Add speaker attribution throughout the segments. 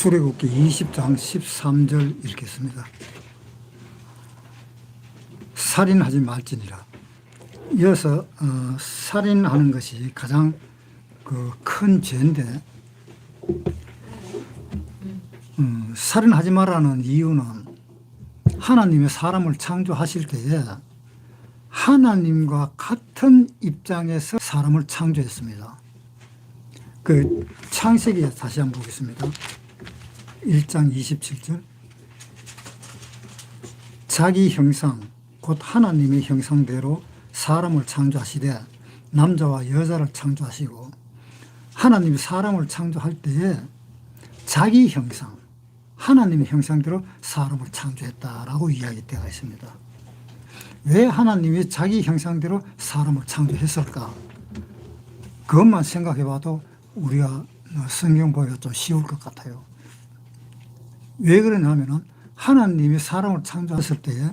Speaker 1: 출애굽기 20장 13절 읽겠습니다. 살인하지 말지니라. 이어서 살인하는 것이 가장 큰 죄인데, 살인하지 말라는 이유는 하나님의 사람을 창조하실 때에 하나님과 같은 입장에서 사람을 창조했습니다. 그 창세기에 다시 한번 보겠습니다. 1장 27절. 자기 형상 곧 하나님의 형상대로 사람을 창조하시되 남자와 여자를 창조하시고, 하나님이 사람을 창조할 때에 자기 형상, 하나님의 형상대로 사람을 창조했다라고 이야기되어 있습니다. 왜 하나님이 자기 형상대로 사람을 창조했을까? 그것만 생각해 봐도 우리가 성경 보기가 좀 쉬울 것 같아요. 왜 그러냐면은 하나님이 사람을 창조했을 때에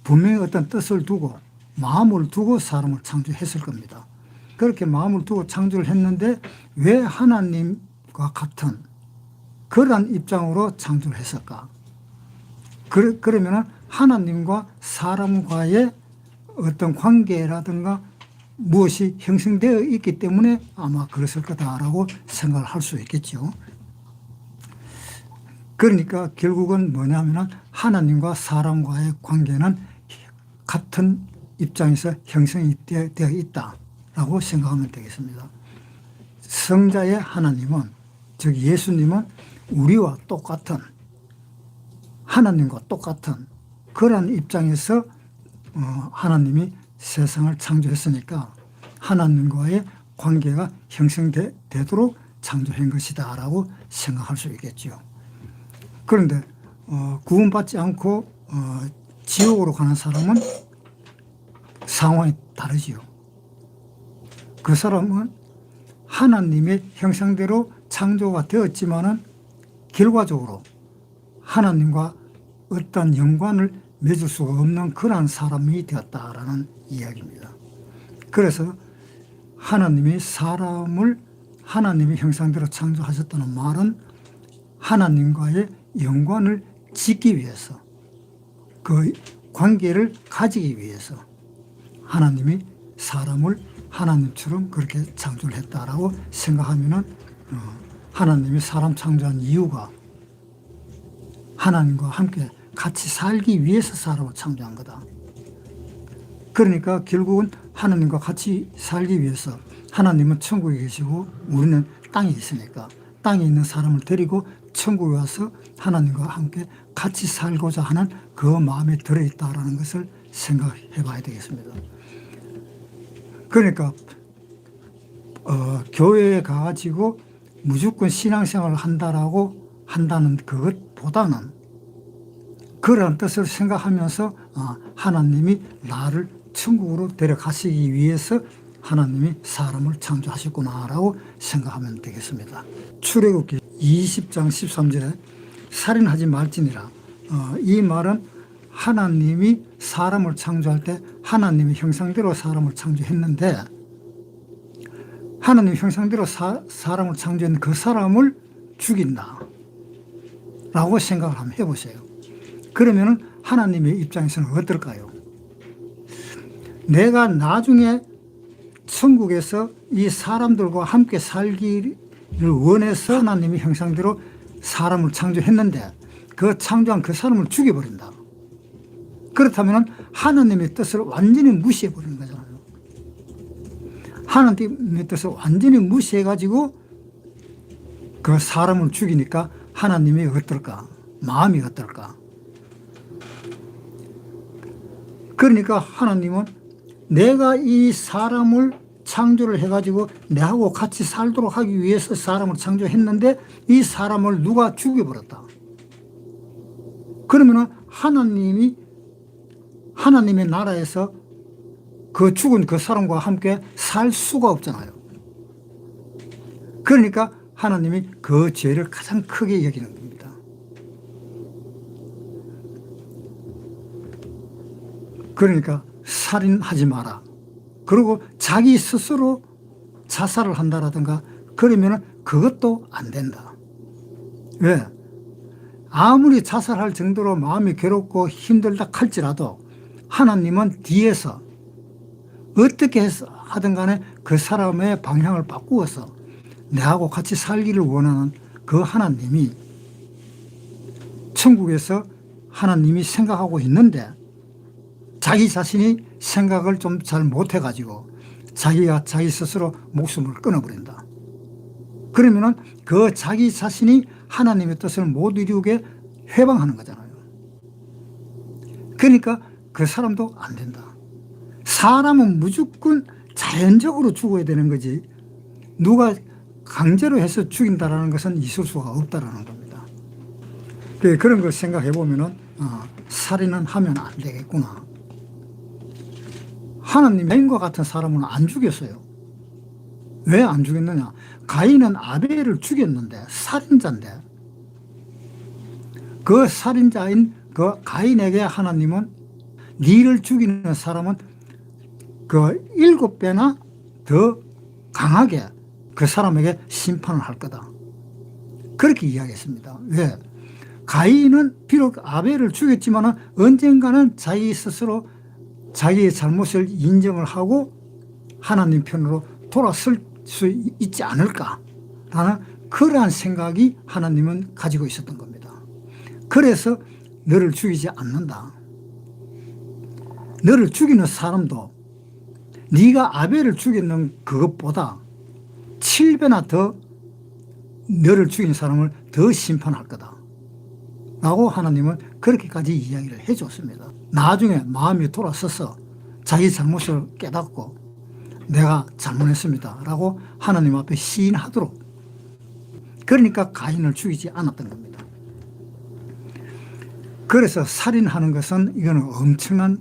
Speaker 1: 분명히 어떤 뜻을 두고 마음을 두고 사람을 창조했을 겁니다. 그렇게 마음을 두고 창조를 했는데 왜 하나님과 같은 그러한 입장으로 창조를 했을까? 그러면 하나님과 사람과의 어떤 관계라든가 무엇이 형성되어 있기 때문에 아마 그랬을 거다라고 생각을 할 수 있겠죠. 그러니까 결국은 뭐냐면 하나님과 사람과의 관계는 같은 입장에서 형성이 되어 있다라고 생각하면 되겠습니다. 성자의 하나님은, 즉 예수님은 우리와 똑같은, 하나님과 똑같은 그런 입장에서 하나님이 세상을 창조했으니까 하나님과의 관계가 형성되도록 창조한 것이다 라고 생각할 수 있겠죠. 그런데 구원받지 않고 지옥으로 가는 사람은 상황이 다르지요. 그 사람은 하나님의 형상대로 창조가 되었지만은 결과적으로 하나님과 어떤 연관을 맺을 수가 없는 그러한 사람이 되었다라는 이야기입니다. 그래서 하나님이 사람을 하나님의 형상대로 창조하셨다는 말은 하나님과의 연관을 짓기 위해서, 그 관계를 가지기 위해서 하나님이 사람을 하나님처럼 그렇게 창조를 했다라고 생각하면은 하나님이 사람 창조한 이유가 하나님과 함께 같이 살기 위해서 사람을 창조한 거다. 그러니까 결국은 하나님과 같이 살기 위해서 하나님은 천국에 계시고 우리는 땅에 있으니까 땅에 있는 사람을 데리고 천국에 와서 하나님과 함께 같이 살고자 하는 그 마음이 들어있다는 것을 생각해 봐야 되겠습니다. 그러니까 교회에 가가지고 무조건 신앙생활을 한다는 그것보다는 그런 뜻을 생각하면서 하나님이 나를 천국으로 데려가시기 위해서 하나님이 사람을 창조하셨구나라고 생각하면 되겠습니다. 출애굽기 20장 13절에 살인하지 말지니라. 이 말은 하나님이 사람을 창조할 때 하나님의 형상대로 사람을 창조했는데, 하나님의 형상대로 사람을 창조한 그 사람을 죽인다 라고 생각을 한번 해보세요. 그러면 하나님의 입장에서는 어떨까요? 내가 나중에 천국에서 이 사람들과 함께 살기를 원해서 하나님의 형상대로 사람을 창조했는데 그 창조한 그 사람을 죽여버린다. 그렇다면 하나님의 뜻을 완전히 무시해버리는 거잖아요. 하나님의 뜻을 완전히 무시해가지고 그 사람을 죽이니까 하나님이 어떨까? 마음이 어떨까? 그러니까 하나님은 내가 이 사람을 창조를 해가지고 내하고 같이 살도록 하기 위해서 사람을 창조했는데 이 사람을 누가 죽여버렸다. 그러면 하나님의 나라에서 그 죽은 그 사람과 함께 살 수가 없잖아요. 그러니까 하나님이 그 죄를 가장 크게 여기는 겁니다. 그러니까 살인하지 마라. 그리고 자기 스스로 자살을 한다라든가 그러면 그것도 안 된다. 왜? 아무리 자살할 정도로 마음이 괴롭고 힘들다 할지라도 하나님은 뒤에서 어떻게 하든 간에 그 사람의 방향을 바꾸어서 내하고 같이 살기를 원하는 그 하나님이 천국에서 하나님이 생각하고 있는데 자기 자신이 생각을 좀 잘 못해가지고 자기가 자기 스스로 목숨을 끊어버린다. 그러면은 그 자기 자신이 하나님의 뜻을 못 이루게 회방하는 거잖아요. 그러니까 그 사람도 안 된다. 사람은 무조건 자연적으로 죽어야 되는 거지 누가 강제로 해서 죽인다라는 것은 있을 수가 없다라는 겁니다. 그런 걸 생각해 보면은 살인은 하면 안 되겠구나. 하나님 가인과 같은 사람은 안 죽였어요. 왜 안 죽였느냐? 가인은 아벨을 죽였는데 살인자인데 그 살인자인 그 가인에게 하나님은 니를 죽이는 사람은 그 7배나 더 강하게 그 사람에게 심판을 할 거다. 그렇게 이야기했습니다. 왜? 가인은 비록 아벨을 죽였지만 언젠가는 자기 스스로 자기의 잘못을 인정을 하고 하나님 편으로 돌아설 수 있지 않을까라는 그러한 생각이 하나님은 가지고 있었던 겁니다. 그래서 너를 죽이지 않는다. 너를 죽이는 사람도 네가 아벨을 죽이는 그것보다 7배나 더 너를 죽인 사람을 더 심판할 거다 라고 하나님은 그렇게까지 이야기를 해줬습니다. 나중에 마음이 돌아서서 자기 잘못을 깨닫고 내가 잘못했습니다 라고 하나님 앞에 시인하도록, 그러니까 가인을 죽이지 않았던 겁니다. 그래서 살인하는 것은 이거는 엄청난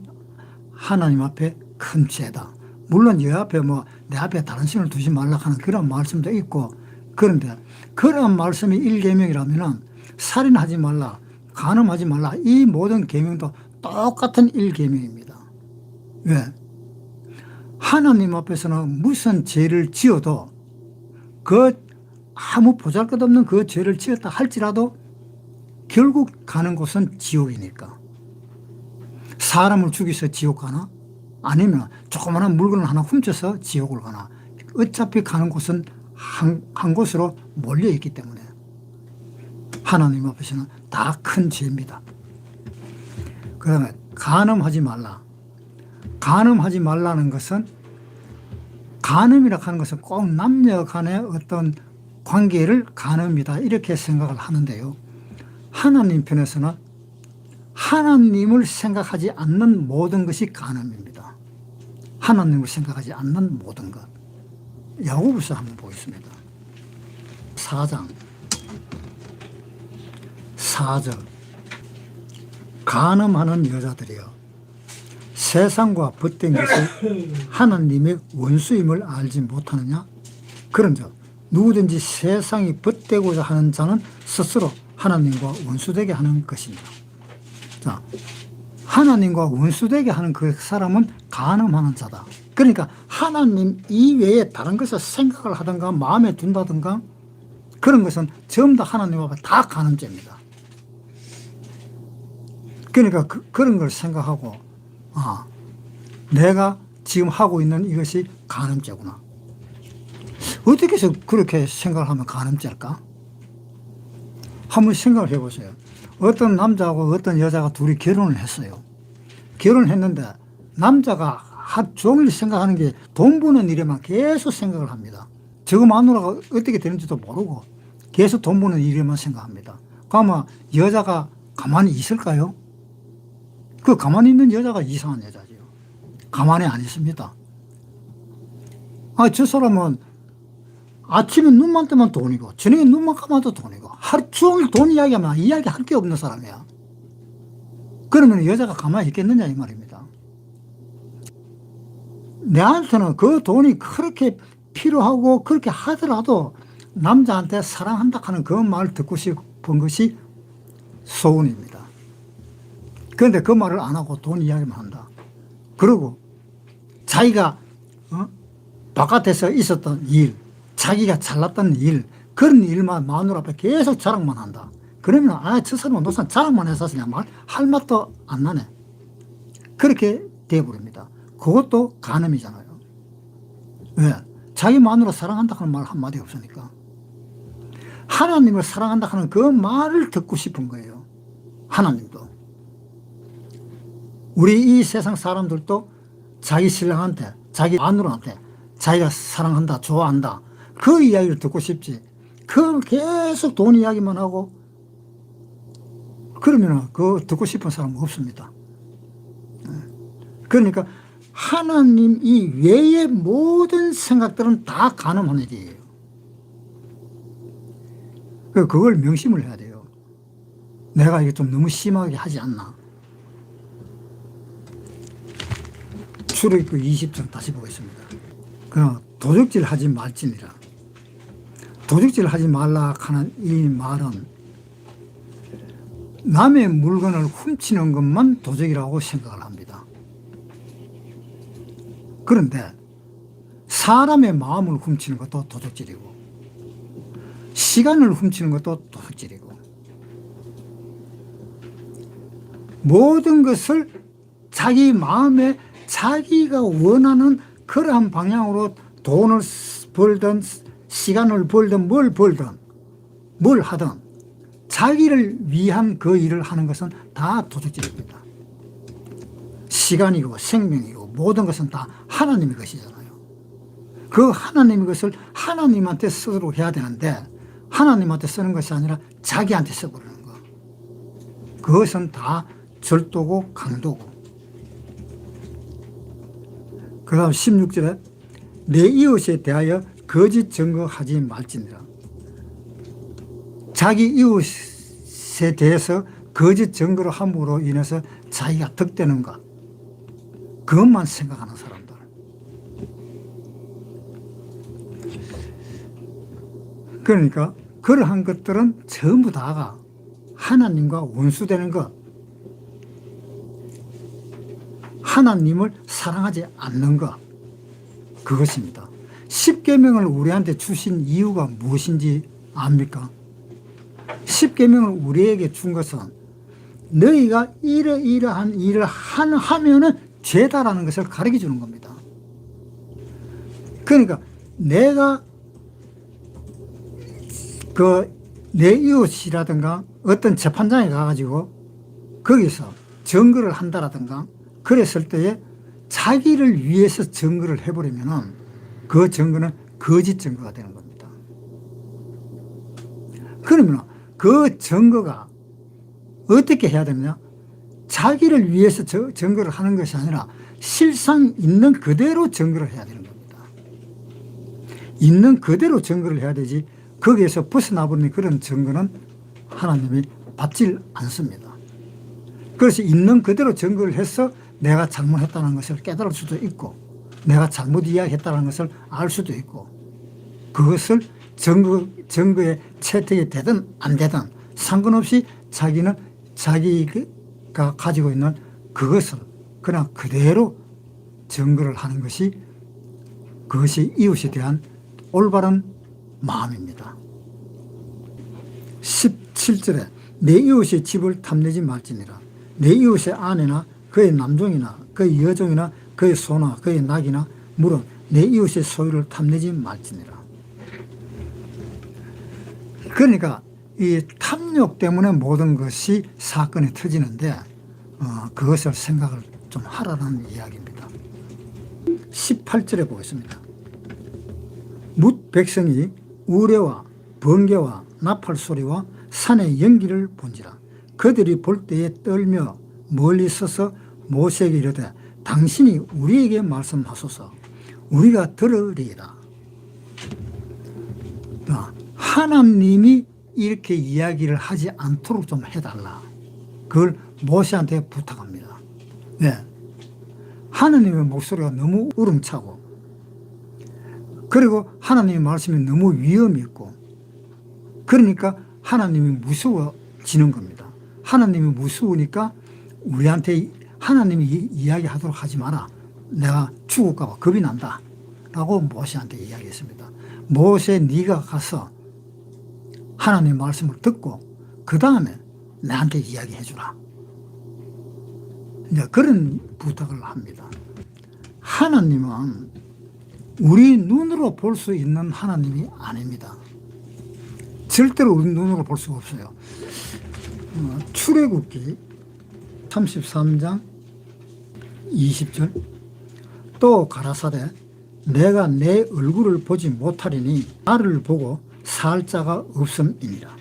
Speaker 1: 하나님 앞에 큰 죄다. 물론 여 앞에 내 앞에 다른 신을 두지 말라 하는 그런 말씀도 있고, 그런데 그런 말씀이 1계명이라면 살인하지 말라, 간음하지 말라, 이 모든 계명도 똑같은 1계명입니다. 왜? 하나님 앞에서는 무슨 죄를 지어도 그 아무 보잘것없는 그 죄를 지었다 할지라도 결국 가는 곳은 지옥이니까. 사람을 죽여서 지옥 가나? 아니면 조그마한 물건을 하나 훔쳐서 지옥을 가나? 어차피 가는 곳은 한 곳으로 몰려있기 때문에 하나님 앞에서는 다 큰 죄입니다. 그 다음에 간음하지 말라. 간음하지 말라는 것은, 간음이라고 하는 것은 꼭 남녀 간의 어떤 관계를 간음이다 이렇게 생각을 하는데요. 하나님 편에서는 하나님을 생각하지 않는 모든 것이 간음입니다. 하나님을 생각하지 않는 모든 것. 야고보서 한번 보겠습니다. 4장 4절. 간음하는 여자들이여, 세상과 벗된 것이 하나님의 원수임을 알지 못하느냐? 그런즉 누구든지 세상이 벗되고자 하는 자는 스스로 하나님과 원수되게 하는 것입니다. 자, 하나님과 원수되게 하는 그 사람은 간음하는 자다. 그러니까 하나님 이외에 다른 것을 생각을 하든가 마음에 둔다든가 그런 것은 전부 다 하나님 앞에 다 간음죄입니다. 그러니까 그런 걸 생각하고, 내가 지금 하고 있는 이것이 간음죄구나. 어떻게 해서 그렇게 생각을 하면 간음죄일까? 한번 생각을 해보세요. 어떤 남자하고 어떤 여자가 둘이 결혼을 했어요. 결혼을 했는데 남자가 하루 종일 생각하는 게 돈 버는 일에만 계속 생각을 합니다. 저거 마누라가 어떻게 되는지도 모르고 계속 돈 버는 일에만 생각합니다. 그러면 여자가 가만히 있을까요? 그 가만히 있는 여자가 이상한 여자죠. 가만히 안 있습니다. 저 사람은 아침에 눈만 뜨면 돈이고 저녁에 눈만 감아도 돈이고 하루 종일 돈 이야기하면 이야기할 게 없는 사람이야. 그러면 여자가 가만히 있겠느냐 이 말입니다. 내한테는 그 돈이 그렇게 필요하고 그렇게 하더라도 남자한테 사랑한다 하는 그 말 듣고 싶은 것이 소원입니다. 그런데 그 말을 안 하고 돈 이야기만 한다. 그리고 자기가 바깥에서 있었던 일, 자기가 잘났던 일, 그런 일만 마누라 앞에 계속 자랑만 한다. 그러면 저 사람은 노산 자랑만 해서 그냥 할 맛도 안 나네. 그렇게 돼버립니다. 그것도 간음이잖아요. 왜? 자기 마누라 사랑한다 하는 말 한마디 없으니까. 하나님을 사랑한다 하는 그 말을 듣고 싶은 거예요. 하나님도. 우리 이 세상 사람들도 자기 신랑한테, 자기 마누라한테 자기가 사랑한다, 좋아한다, 그 이야기를 듣고 싶지. 그 계속 돈 이야기만 하고 그러면 그 듣고 싶은 사람은 없습니다. 그러니까 하나님 이 외의 모든 생각들은 다 간음하는 일이에요. 그걸 명심을 해야 돼요. 내가 이게 좀 너무 심하게 하지 않나. 출애굽 20장 다시 보겠습니다. 도적질 하지 말지니라. 도적질 하지 말라 하는 이 말은 남의 물건을 훔치는 것만 도적이라고 생각을 합니다. 그런데 사람의 마음을 훔치는 것도 도적질이고 시간을 훔치는 것도 도둑질이고 모든 것을 자기 마음에 자기가 원하는 그러한 방향으로 돈을 벌든 시간을 벌든 뭘 벌든 뭘 하든 자기를 위한 그 일을 하는 것은 다 도둑질입니다. 시간이고 생명이고 모든 것은 다 하나님의 것이잖아요. 그 하나님의 것을 하나님한테 쓰도록 해야 되는데 하나님한테 쓰는 것이 아니라 자기한테 써버리는 거. 그것은 다 절도고 강도고. 그 다음 16절에 내 이웃에 대하여 거짓 증거하지 말지니라. 자기 이웃에 대해서 거짓 증거를 함으로 인해서 자기가 득되는 것, 그것만 생각하는 사람들. 그러니까 그러한 것들은 전부 다가 하나님과 원수되는 것, 하나님을 사랑하지 않는 것, 그것입니다. 십계명을 우리한테 주신 이유가 무엇인지 압니까? 십계명을 우리에게 준 것은 너희가 이러이러한 일을 하면은 죄다라는 것을 가르쳐 주는 겁니다. 그러니까 내가 내 이웃이라든가 어떤 재판장에 가가지고 거기서 증거를 한다라든가 그랬을 때에 자기를 위해서 증거를 해버리면은 그 증거는 거짓 증거가 되는 겁니다. 그러면 그 증거가 어떻게 해야 되느냐? 자기를 위해서 증거를 하는 것이 아니라 실상 있는 그대로 증거를 해야 되는 겁니다. 있는 그대로 증거를 해야 되지 거기에서 벗어나버리는 그런 증거는 하나님이 받지 않습니다. 그래서 있는 그대로 증거를 해서 내가 잘못했다는 것을 깨달을 수도 있고 내가 잘못 이야기했다는 것을 알 수도 있고 그것을 증거에 채택이 되든 안 되든 상관없이 자기는 자기가 가지고 있는 그것을 그냥 그대로 증거를 하는 것이 그것이 이웃에 대한 올바른 마음입니다. 17절에 내 이웃의 집을 탐내지 말지니라. 내 이웃의 아내나 그의 남종이나 그의 여종이나 그의 소나 그의 낙이나 물은 내 이웃의 소유를 탐내지 말지니라. 그러니까 이 탐욕 때문에 모든 것이 사건이 터지는데 그것을 생각을 좀 하라는 이야기입니다. 18절에 보겠습니다. 뭇 백성이 우레와 번개와 나팔 소리와 산의 연기를 본지라. 그들이 볼 때에 떨며 멀리 서서 모세에게 이르되 당신이 우리에게 말씀하소서 우리가 들으리이다. 하나님이 이렇게 이야기를 하지 않도록 좀 해달라. 그걸 모세한테 부탁합니다. 네. 하나님의 목소리가 너무 우렁차고 그리고 하나님의 말씀이 너무 위험이 있고 그러니까 하나님이 무서워지는 겁니다. 하나님이 무서우니까 우리한테 하나님이 이야기하도록 하지 마라. 내가 죽을까 봐 겁이 난다. 라고 모세한테 이야기했습니다. 모세 네가 가서 하나님의 말씀을 듣고 그 다음에 나한테 이야기해 주라. 이제 그런 부탁을 합니다. 하나님은 우리 눈으로 볼 수 있는 하나님이 아닙니다. 절대로 우리 눈으로 볼 수가 없어요. 출애굽기 33장 20절 또 가라사대 내가 내 얼굴을 보지 못하리니 나를 보고 살 자가 없음이니라.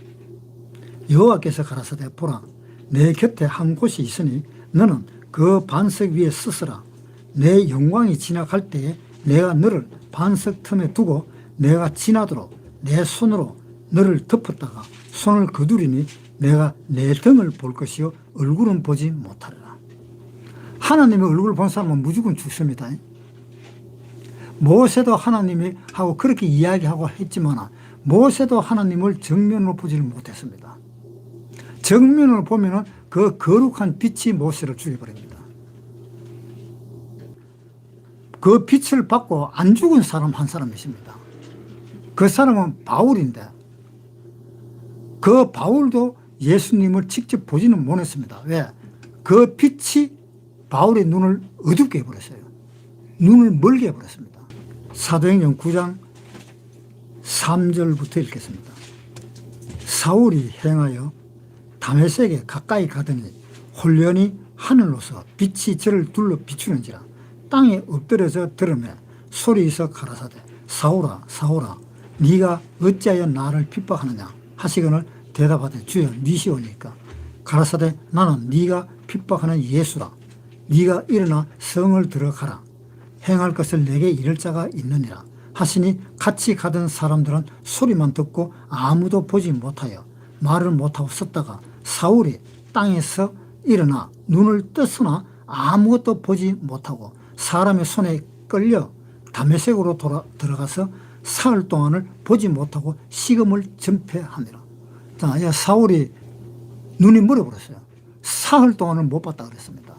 Speaker 1: 여호와께서 가라사대 보라 내 곁에 한 곳이 있으니 너는 그 반석 위에 서서라. 내 영광이 지나갈 때에 내가 너를 반석 틈에 두고 내가 지나도록 내 손으로 너를 덮었다가 손을 거두리니 내가 내 등을 볼 것이요 얼굴은 보지 못하리라. 하나님의 얼굴을 본 사람은 무조건 죽습니다. 모세도 하나님이 하고 그렇게 이야기하고 했지만 모세도 하나님을 정면으로 보지를 못했습니다. 정면을 보면은 그 거룩한 빛이 모세를 죽여버립니다. 그 빛을 받고 안 죽은 사람 한 사람이 있습니다. 그 사람은 바울인데 그 바울도 예수님을 직접 보지는 못했습니다. 왜? 그 빛이 바울의 눈을 어둡게 해버렸어요. 눈을 멀게 해버렸습니다. 사도행전 9장 3절부터 읽겠습니다. 사울이 행하여 다메섹에 가까이 가더니 홀련히 하늘로서 빛이 저를 둘러 비추는지라 땅에 엎드려서 들으며 소리에서 가라사대 사울아 사울아 네가 어찌하여 나를 핍박하느냐 하시거늘 대답하되 주여 니시오니까 가라사대 나는 네가 핍박하는 예수라. 네가 일어나 성을 들어가라. 행할 것을 내게 이를 자가 있느니라 하시니 같이 가던 사람들은 소리만 듣고 아무도 보지 못하여 말을 못하고 섰다가 사울이 땅에서 일어나 눈을 떴으나 아무것도 보지 못하고 사람의 손에 끌려 다메섹으로 들어가서 사흘 동안을 보지 못하고 식음을 전폐하니라. 자, 사울이 눈이 멀어버렸어요. 사흘 동안은 못 봤다 그랬습니다.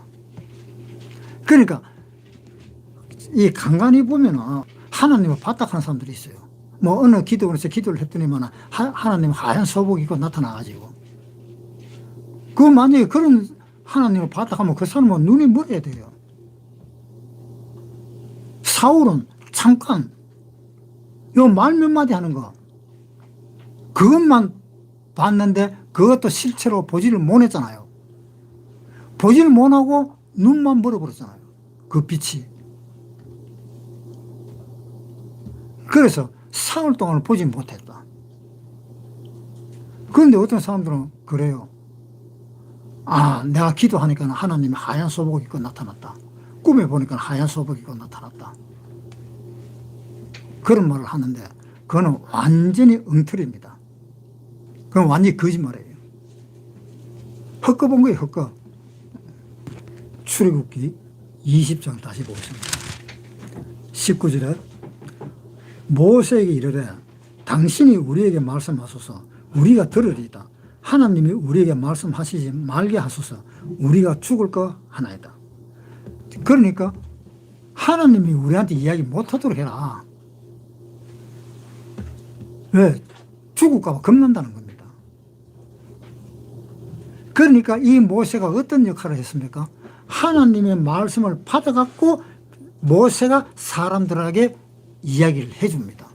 Speaker 1: 그러니까 이 간간히 보면은 하나님을 봤다 하는 사람들이 있어요. 뭐 어느 기도원에서 기도를 했더니만 하나님 하얀 소복 입고 나타나가지고 그 만약에 그런 하나님을 봤다 하면 그 사람은 눈이 멀어야 돼요. 사울은 잠깐 요 말 몇 마디 하는 거 그것만 봤는데 그것도 실체로 보지를 못했잖아요. 보지를 못하고 눈만 멀어버렸잖아요. 그 빛이. 그래서 사흘 동안 보지 못했다. 그런데 어떤 사람들은 그래요. 아, 내가 기도하니까 하나님이 하얀 소복 입고 나타났다. 꿈에 보니까 하얀 소복 입고 나타났다. 그런 말을 하는데 그거는 완전히 엉터리입니다. 그건 완전히 거짓말이에요. 헛거 본 거예요, 헛거. 출애굽기 20장 다시 보겠습니다. 19절에 모세에게 이르되 당신이 우리에게 말씀하소서 우리가 들으리이다. 하나님이 우리에게 말씀하시지 말게 하소서 우리가 죽을 거 하나이다. 그러니까 하나님이 우리한테 이야기 못하도록 해라. 왜? 죽을까 봐 겁난다는 겁니다. 그러니까 이 모세가 어떤 역할을 했습니까? 하나님의 말씀을 받아갖고 모세가 사람들에게 이야기를 해줍니다.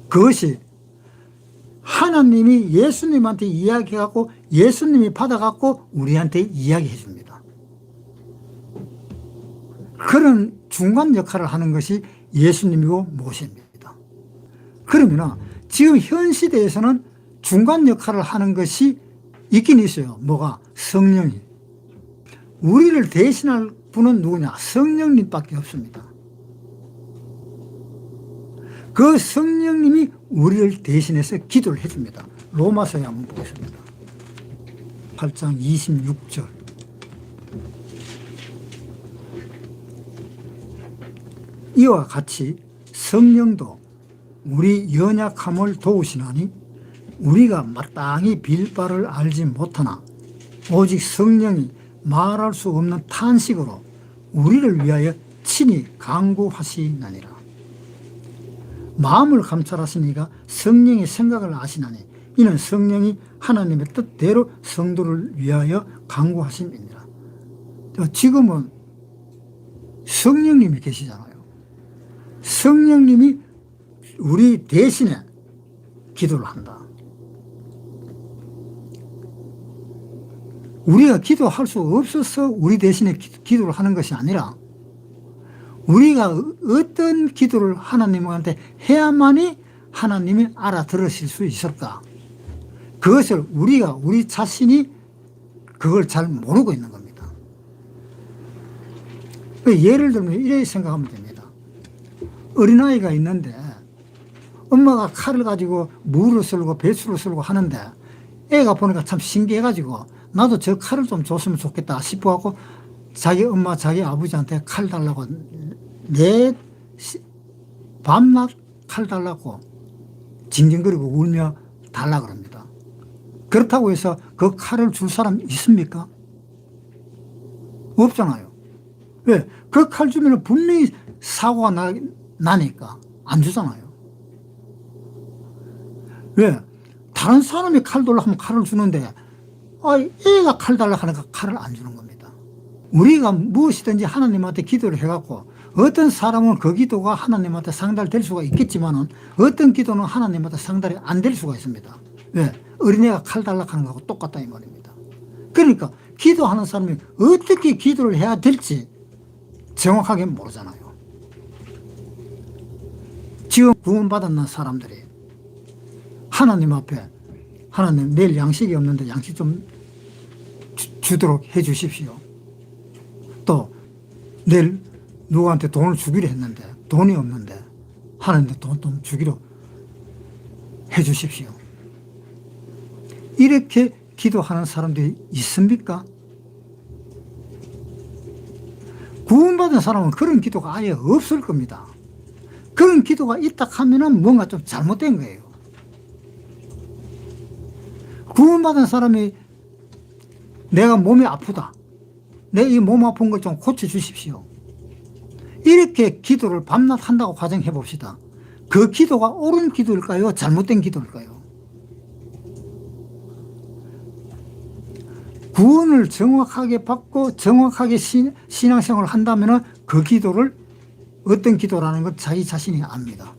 Speaker 1: 그것이 하나님이 예수님한테 이야기하고 예수님이 받아갖고 우리한테 이야기해 줍니다. 그런 중간 역할을 하는 것이 예수님이고 모세입니다. 그러면 지금 현 시대에서는 중간 역할을 하는 것이 있긴 있어요. 뭐가? 성령이. 우리를 대신할 분은 누구냐? 성령님밖에 없습니다. 그 성령님이 우리를 대신해서 기도를 해줍니다. 로마서에 한번 보겠습니다. 8장 26절. 이와 같이 성령도 우리 연약함을 도우시나니 우리가 마땅히 빌 바를 알지 못하나 오직 성령이 말할 수 없는 탄식으로 우리를 위하여 친히 간구하시나니라. 마음을 감찰하시니가 성령의 생각을 아시나니 이는 성령이 하나님의 뜻대로 성도를 위하여 간구하심이니라. 지금은 성령님이 계시잖아요. 성령님이 우리 대신에 기도를 한다. 우리가 기도할 수 없어서 우리 대신에 기도를 하는 것이 아니라 우리가 어떤 기도를 하나님한테 해야만이 하나님이 알아들으실 수 있을까? 그것을 우리 자신이 그걸 잘 모르고 있는 겁니다. 예를 들면 이렇게 생각하면 됩니다. 어린아이가 있는데 엄마가 칼을 가지고 무를 썰고 배추를 썰고 하는데 애가 보니까 참 신기해가지고 나도 저 칼을 좀 줬으면 좋겠다 싶어갖고 자기 엄마 자기 아버지한테 칼 달라고 밤낮 칼 달라고 징징거리고 울며 달라 그럽니다. 그렇다고 해서 그 칼을 줄 사람 있습니까? 없잖아요. 왜? 그 칼 주면 분명히 사고가 나니까 안 주잖아요. 왜? 다른 사람이 칼 달라고 하면 칼을 주는데 애가 칼 달라고 하니까 칼을 안 주는 겁니다. 우리가 무엇이든지 하나님한테 기도를 해갖고 어떤 사람은 그 기도가 하나님한테 상달될 수가 있겠지만은 어떤 기도는 하나님한테 상달이 안 될 수가 있습니다. 왜? 어린애가 칼 달라고 하는 거하고 똑같다 이 말입니다. 그러니까 기도하는 사람이 어떻게 기도를 해야 될지 정확하게 모르잖아요. 지금 구원받았는 사람들이 하나님 앞에 하나님 내일 양식이 없는데 양식 좀 주도록 해 주십시오. 또 내일 누구한테 돈을 주기로 했는데 돈이 없는데 하나님께 돈 좀 주기로 해 주십시오. 이렇게 기도하는 사람들이 있습니까? 구원받은 사람은 그런 기도가 아예 없을 겁니다. 그런 기도가 있다 하면은 뭔가 좀 잘못된 거예요. 구원받은 사람이 내가 몸이 아프다. 내 이 몸 아픈 걸 좀 고쳐주십시오. 이렇게 기도를 밤낮 한다고 가정해 봅시다. 그 기도가 옳은 기도일까요? 잘못된 기도일까요? 구원을 정확하게 받고 정확하게 신앙생활을 한다면 그 기도를 어떤 기도라는 걸 자기 자신이 압니다.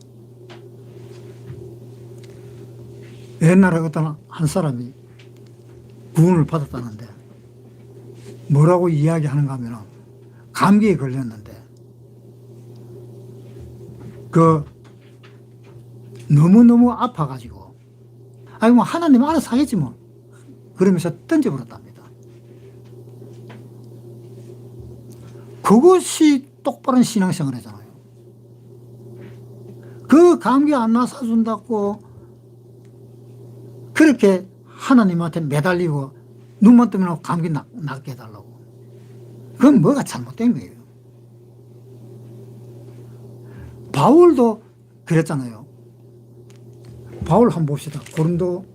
Speaker 1: 옛날에 어떤 한 사람이 구원을 받았다는데 뭐라고 이야기하는가 하면 감기에 걸렸는데 너무너무 아파가지고 뭐 하나님 알아서 하겠지 뭐 그러면서 던져버렸답니다. 그것이 똑바른 신앙생활이잖아요. 그 감기 안 나서 준다고 그렇게 하나님한테 매달리고 눈만 뜨면 감기 낫게 해달라고. 그건 뭐가 잘못된 거예요. 바울도 그랬잖아요. 바울 한번 봅시다. 고린도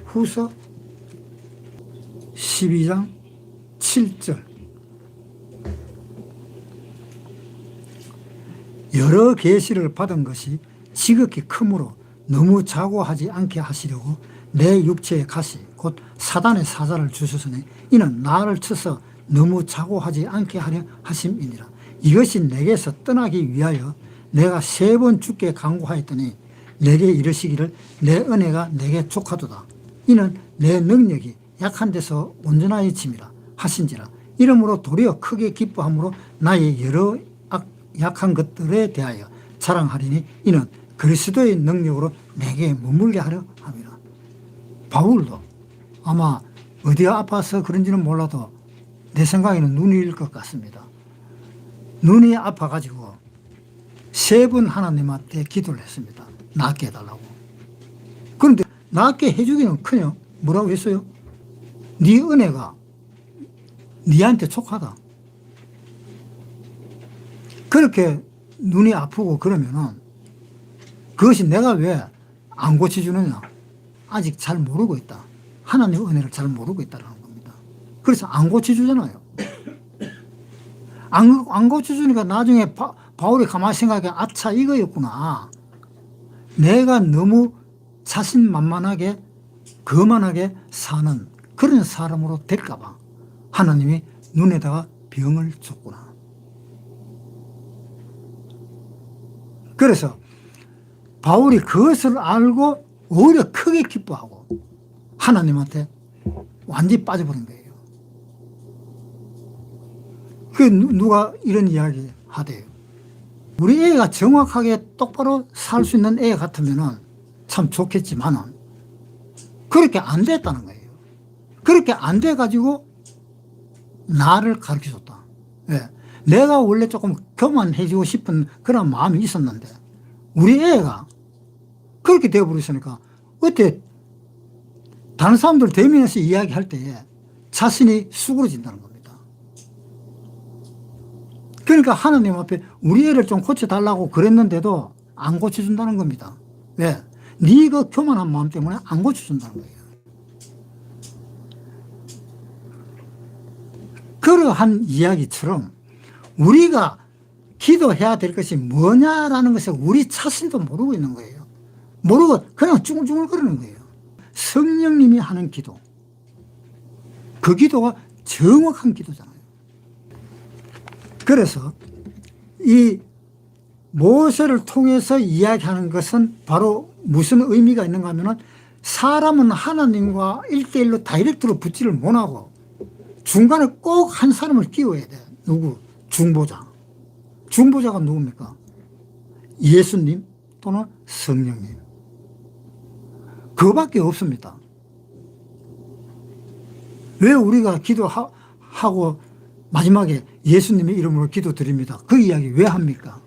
Speaker 1: 후서 12장 7절. 여러 계시를 받은 것이 지극히 크므로 너무 자고하지 않게 하시려고 내 육체의 가시 곧 사단의 사자를 주셨으니 이는 나를 쳐서 너무 자고하지 않게 하려 하심이니라. 이것이 내게서 떠나기 위하여 내가 3번 주께 간구하였더니 내게 이르시기를 내 은혜가 내게 족하도다. 이는 내 능력이 약한 데서 온전하여짐이라 하신지라. 이러므로 도리어 크게 기뻐함으로 나의 여러 약한 것들에 대하여 자랑하리니 이는 그리스도의 능력으로 내게 머물게 하려 함이라. 바울도 아마 어디가 아파서 그런지는 몰라도 내 생각에는 눈일 것 같습니다. 눈이 아파가지고 3번 하나님한테 기도를 했습니다. 낫게 해달라고. 그런데 낫게 해주기는 커녕 뭐라고 했어요? 네 은혜가 네한테 촉하다. 그렇게 눈이 아프고 그러면은 그것이 내가 왜 안 고쳐주느냐? 아직 잘 모르고 있다. 하나님의 은혜를 잘 모르고 있다는 겁니다. 그래서 안 고쳐주잖아요. 안 고쳐주니까 나중에 바울이 가만히 생각해 아차 이거였구나. 내가 너무 자신만만하게 거만하게 사는 그런 사람으로 될까봐 하나님이 눈에다가 병을 줬구나. 그래서 바울이 그것을 알고 오히려 크게 기뻐하고 하나님한테 완전히 빠져버린 거예요. 그 누가 이런 이야기 하대요. 우리 애가 정확하게 똑바로 살 수 있는 애 같으면 참 좋겠지만은 그렇게 안 됐다는 거예요. 그렇게 안 돼가지고 나를 가르쳐 줬다. 예. 내가 원래 조금 교만해지고 싶은 그런 마음이 있었는데 우리 애가 그렇게 되어버렸으니까 어때 다른 사람들 대면에서 이야기할 때에 자신이 수그러진다는 겁니다. 그러니까 하나님 앞에 우리 애를 좀 고쳐달라고 그랬는데도 안 고쳐준다는 겁니다. 왜? 네 그 교만한 마음 때문에 안 고쳐준다는 거예요. 그러한 이야기처럼 우리가 기도해야 될 것이 뭐냐라는 것을 우리 자신도 모르고 있는 거예요. 모르고 그냥 쭈글쭈글 거리는 거예요. 성령님이 하는 기도, 그 기도가 정확한 기도잖아요. 그래서 이 모세를 통해서 이야기하는 것은 바로 무슨 의미가 있는가 하면 사람은 하나님과 1대1로 다이렉트로 붙지를 못하고 중간에 꼭 한 사람을 끼워야 돼. 누구? 중보자. 중보자가 누굽니까? 예수님 또는 성령님. 그거밖에 없습니다. 왜 우리가 기도하고 마지막에 예수님의 이름으로 기도드립니다. 그 이야기 왜 합니까?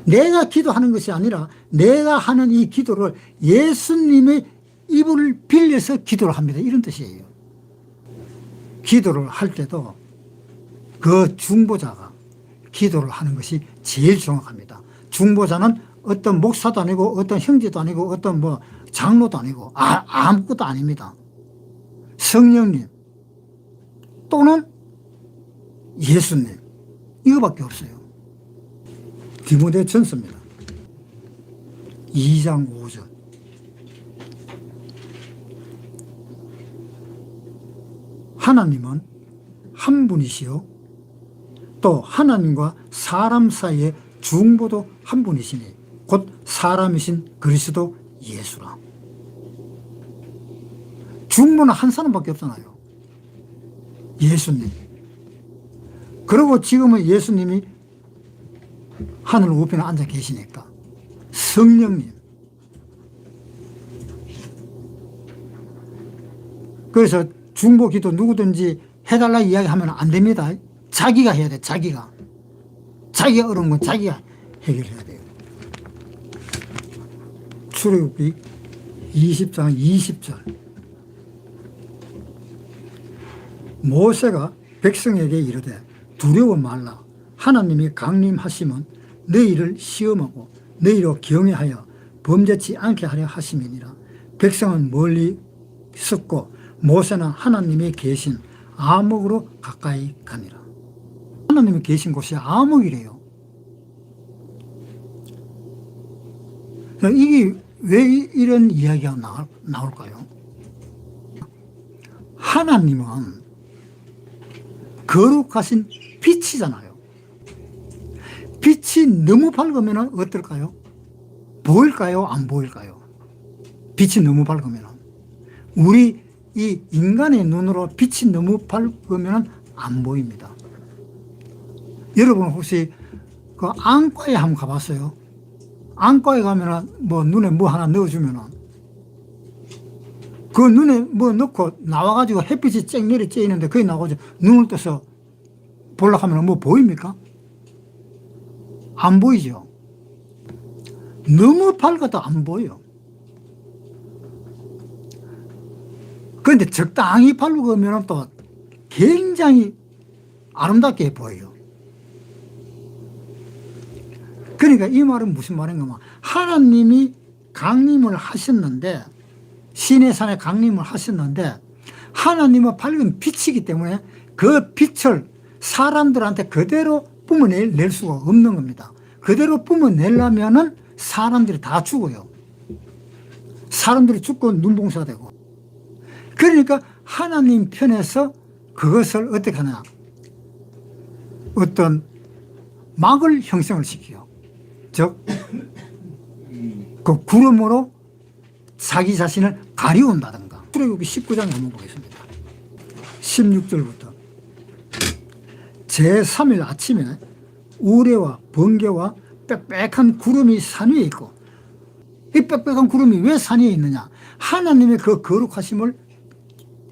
Speaker 1: 내가 기도하는 것이 아니라 내가 하는 이 기도를 예수님의 입을 빌려서 기도를 합니다. 이런 뜻이에요. 기도를 할 때도 그 중보자가 기도를 하는 것이 제일 정확합니다. 중보자는 어떤 목사도 아니고 어떤 형제도 아니고 어떤 뭐 장로도 아니고 아무것도 아닙니다. 성령님 또는 예수님 이거밖에 없어요. 디모데전서입니다. 2장 5절. 하나님은 한 분이시요 또 하나님과 사람 사이의 중보도 한 분이시니 곧 사람이신 그리스도 예수라. 중보는 한 사람밖에 없잖아요. 예수님. 그리고 지금은 예수님이 하늘 우편에 앉아 계시니까 성령님. 그래서 중보기도 누구든지 해달라 이야기하면 안 됩니다. 자기가 해야 돼. 자기가 어려운 건 자기가 해결해야 돼요. 출애굽기 20장 20절. 모세가 백성에게 이르되 두려워 말라. 하나님이 강림하시면 너희를 시험하고 너희로 경외하여 범죄치 않게 하려 하심이니라. 백성은 멀리 섰고 모세는 하나님이 계신 아목으로 가까이 가니라. 하나님이 계신 곳이 아목이래요. 이게 왜 이런 이야기가 나올까요? 하나님은 거룩하신 빛이잖아요. 빛이 너무 밝으면 어떨까요? 보일까요? 안 보일까요? 빛이 너무 밝으면. 우리 이 인간의 눈으로 빛이 너무 밝으면 안 보입니다. 여러분 혹시 그 안과에 한번 가봤어요? 안과에 가면 뭐 눈에 뭐 하나 넣어주면은 그 눈에 뭐 넣고 나와가지고 햇빛이 쨍 쬐이는데 거기 나와가지고 눈을 떠서 보려고 하면 뭐 보입니까? 안 보이죠. 너무 밝아도 안 보여. 그런데 적당히 밝으면 또 굉장히 아름답게 보여요. 그러니까 이 말은 무슨 말인가 하면 하나님이 강림을 하셨는데 시내산에 강림을 하셨는데 하나님은 밝은 빛이기 때문에 그 빛을 사람들한테 그대로 뿜어낼 수가 없는 겁니다. 그대로 뿜어내려면은 사람들이 다 죽어요. 사람들이 죽고 눈봉사가 되고. 그러니까 하나님 편에서 그것을 어떻게 하냐, 어떤 막을 형성을 시키고, 즉 그 구름으로 자기 자신을 가리운다든가. 출애굽기 19장 한번 보겠습니다. 16절부터 제3일 아침에 우레와 번개와 빽빽한 구름이 산 위에 있고, 이 빽빽한 구름이 왜 산 위에 있느냐, 하나님의 그 거룩하심을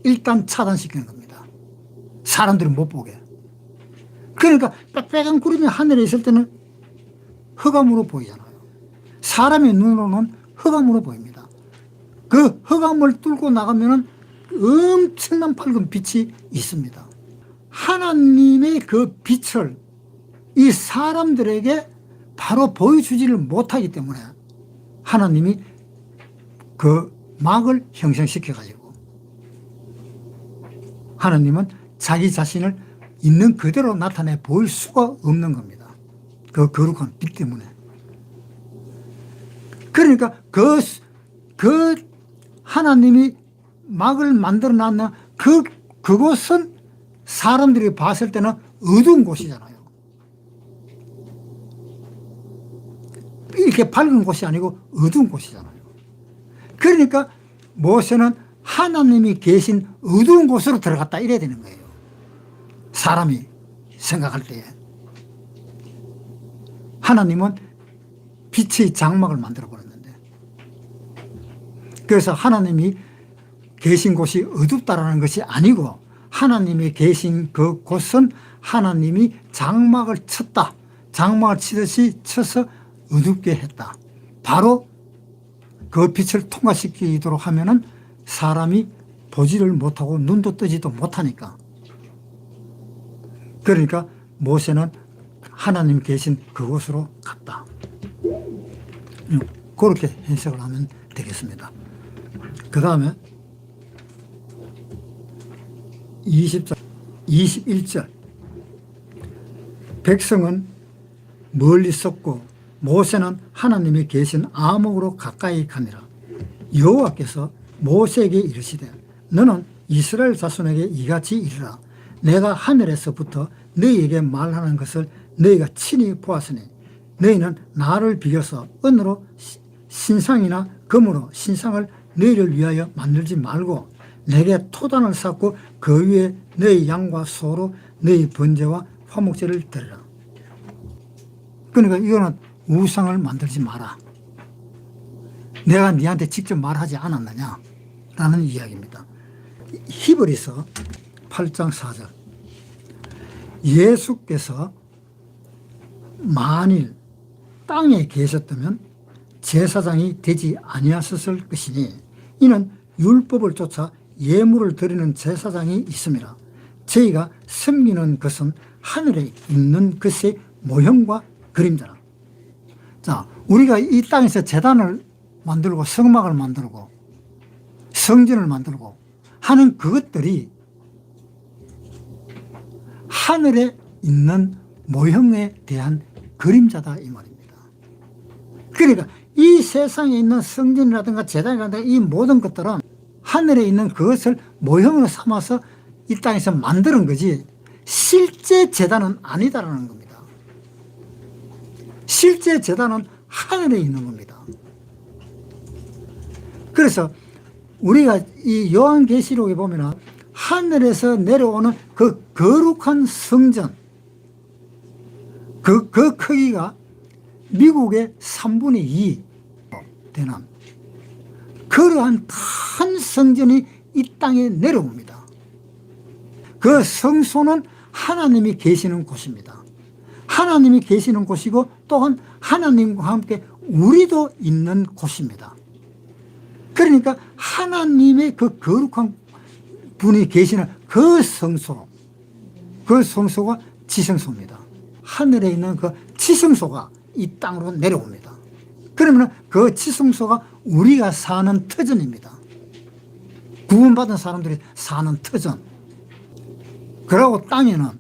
Speaker 1: 일단 차단시키는 겁니다. 사람들이 못 보게. 그러니까 빽빽한 구름이 하늘에 있을 때는 흑암으로 보이잖아요. 사람의 눈으로는 흑암으로 보입니다. 그 흑암을 뚫고 나가면은 엄청난 밝은 빛이 있습니다. 하나님의 그 빛을 이 사람들에게 바로 보여주지를 못하기 때문에 하나님이 그 막을 형성시켜 가지고 하나님은 자기 자신을 있는 그대로 나타내 보일 수가 없는 겁니다. 그 거룩한 빛 때문에. 그러니까 그 하나님이 막을 만들어 놨는 그곳은 사람들이 봤을 때는 어두운 곳이잖아요. 이렇게 밝은 곳이 아니고 어두운 곳이잖아요. 그러니까 모세는 하나님이 계신 어두운 곳으로 들어갔다 이래야 되는 거예요. 사람이 생각할 때에. 하나님은 빛의 장막을 만들어 버렸는데, 그래서 하나님이 계신 곳이 어둡다라는 것이 아니고, 하나님이 계신 그 곳은 하나님이 장막을 쳤다, 장막을 치듯이 쳐서 어둡게 했다. 바로 그 빛을 통과시키도록 하면은 사람이 보지를 못하고 눈도 뜨지도 못하니까. 그러니까 모세는 하나님 계신 그곳으로 갔다. 그렇게 해석을 하면 되겠습니다. 그 다음에 20절, 21절. 백성은 멀리 섰고 모세는 하나님이 계신 아목으로 가까이 가니라. 여호와께서 모세에게 이르시되 너는 이스라엘 자손에게 이같이 이르라. 내가 하늘에서부터 너희에게 말하는 것을 너희가 친히 보았으니 너희는 나를 비교서 은으로 신상이나 금으로 신상을 너희를 위하여 만들지 말고 내게 토단을 쌓고 그 위에 너희 양과 소로 너희 번제와 화목제를 드리라. 그러니까 이거는 우상을 만들지 마라. 내가 네한테 직접 말하지 않았느냐 라는 이야기입니다. 히브리서 8장 4절. 예수께서 만일 땅에 계셨다면 제사장이 되지 아니하셨을 것이니 이는 율법을 쫓아 예물을 드리는 제사장이 있음이라. 저희가 섬기는 것은 하늘에 있는 것의 모형과 그림자라. 자, 우리가 이 땅에서 제단을 만들고 성막을 만들고 성전을 만들고 하는 그것들이 하늘에 있는 모형에 대한 그림자다 이 말입니다. 그러니까 이 세상에 있는 성전이라든가 제단이라든가 이 모든 것들은 하늘에 있는 그것을 모형으로 삼아서 이 땅에서 만드는 거지 실제 제단은 아니다라는 겁니다. 실제 제단은 하늘에 있는 겁니다. 그래서 우리가 이 요한계시록에 보면 하늘에서 내려오는 그 거룩한 성전, 그 크기가 미국의 3분의 2 되는 그러한 큰 성전이 이 땅에 내려옵니다. 그 성소는 하나님이 계시는 곳입니다. 하나님이 계시는 곳이고 또한 하나님과 함께 우리도 있는 곳입니다. 그러니까 하나님의 그 거룩한 분이 계시는 그 성소, 그 성소가 지성소입니다. 하늘에 있는 그 지성소가 이 땅으로 내려옵니다. 그러면 그 지성소가 우리가 사는 터전입니다. 구원받은 사람들이 사는 터전. 그러고 땅에는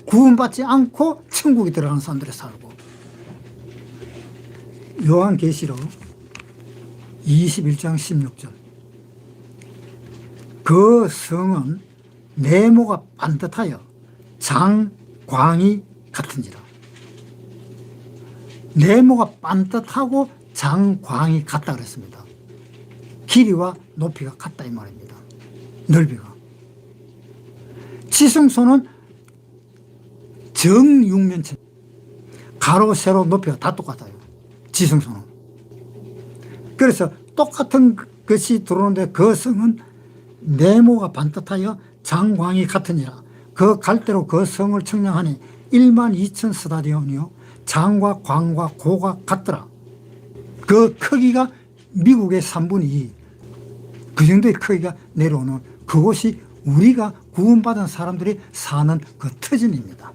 Speaker 1: 구원받지 않고 천국에 들어가는 사람들이 살고. 요한계시록 21장 16절. 그 성은 네모가 반듯하여 장광이 같은지라. 네모가 반듯하고 장광이 같다 그랬습니다. 길이와 높이가 같다 이 말입니다. 넓이가. 지성소는 정육면체, 가로 세로 높이가 다 똑같아요. 지성소는. 그래서 똑같은 것이 들어오는데 그 성은 네모가 반듯하여 장광이 같으니라. 그 갈대로 그 성을 측량하니 12,000 스타디온이요 장과 광과 고가 같더라. 그 크기가 미국의 3분의 2, 그 정도의 크기가 내려오는 그곳이 우리가 구원받은 사람들이 사는 그 터전입니다.